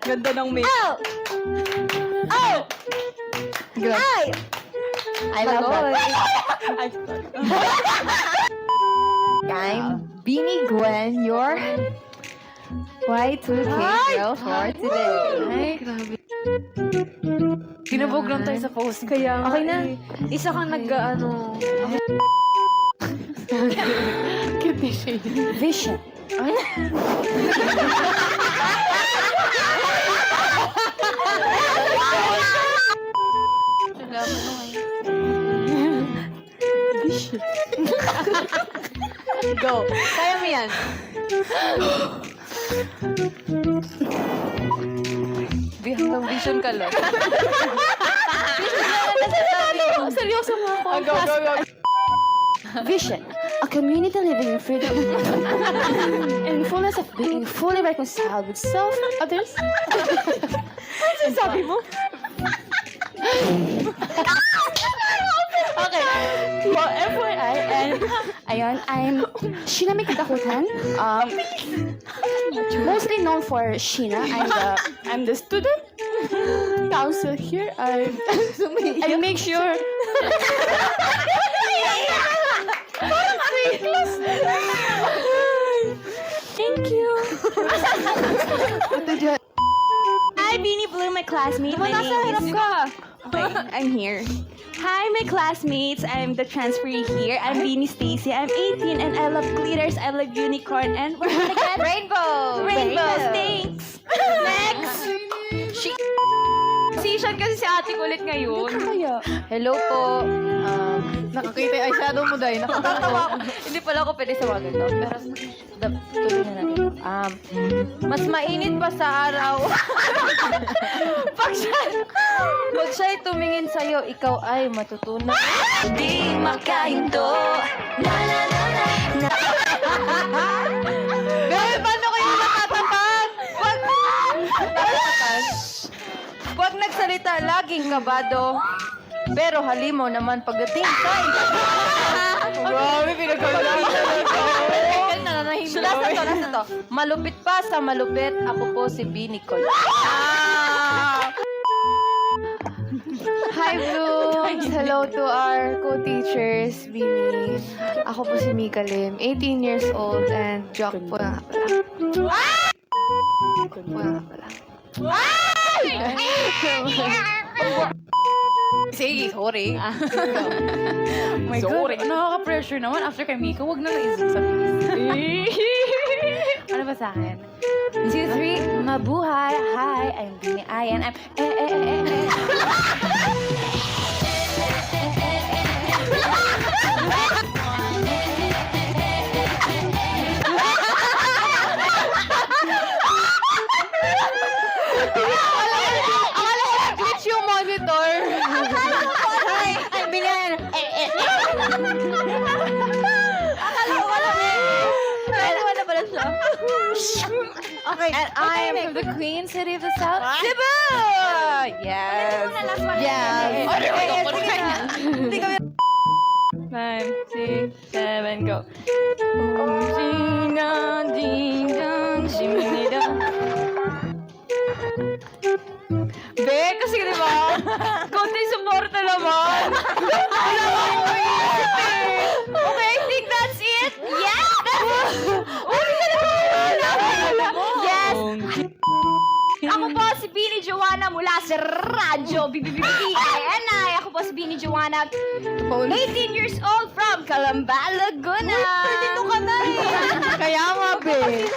Ganda ng make. Oh! Oh! Grabe. Ay! I love that. Ay, sorry. I'm Beanie Gwen, your Y2K girl for today. Ay, grabe. Kinabog lang tayo sa post. Kaya Okay na. Isa kang nag-ano. Cute ni Shane. Vision. Go. Kaya mo yan. Hanggang vision ka lang. Seryoso mo ako. Go, go, go. Vision. A community living in freedom in fullness of being fully reconciled with self and others. Ano sabi mo? Okay. Well, FYI, and ayun, I'm Sheena May Katakutan. Mostly known for Sheena. I'm the student council here. I make sure. Thank you. Hi, Beanie Blue, my classmate. My name is... Okay, I'm here. Hi, my classmates. I'm the transferee here. I'm Beanie Stacy. I'm 18 and I love glitters. I love unicorn and we're gonna get Rainbow. rainbows. Thanks. Next. Season kasi si ate ko ulit ngayon. Hello po. Nakakita yung eyeshadow mo, Day. Nakakatawa. Hindi pala ako pwede sa mga ganito. Pero tuloy na natin. Mas mainit pa sa araw. pag siya'y tumingin sa'yo, ikaw ay matutunan. Di makahinto. Na na na na. Bebe, paano kayo nakatapat? Huwag nagsalita, laging kabado. Pero halimo naman pagdating sa Grabe, pinagkagawa. So, last na to. Malupit pa sa malupit, ako po si Beanie Col. Hi, Blooms! Hello to our co-teachers, Beanie. Ako po si Mika Lim, 18 years old, and jock po nga pala. Po nga pala. Sige, sorry. My Sorry. God, nakaka-pressure naman. After kay Mika, wag na lang isip sa Ano ba sa akin? 1, 2, 3, mabuhay! Hi, I'm Beanie I, and I'm Glitch yung monitor. I'm Beanie wala pala siya. Okay. And I'm from the Queen City of the South, Cebu! Yes. Yes. Hindi kami. 5, 6, 7, go. Ding-dong, ding-dong, shimmy-dong. Be, kasi di ba? Konti suporta naman. Wala akong maisip eh. Okay, I think that's it. Yes, that's it. Yes. Ako po si Beanie Joanna mula sa Radyo BBBBNI. Ako po si Beanie Joanna, 18 years old from Calamba, Laguna. Dito ka na eh. Kaya nga, be.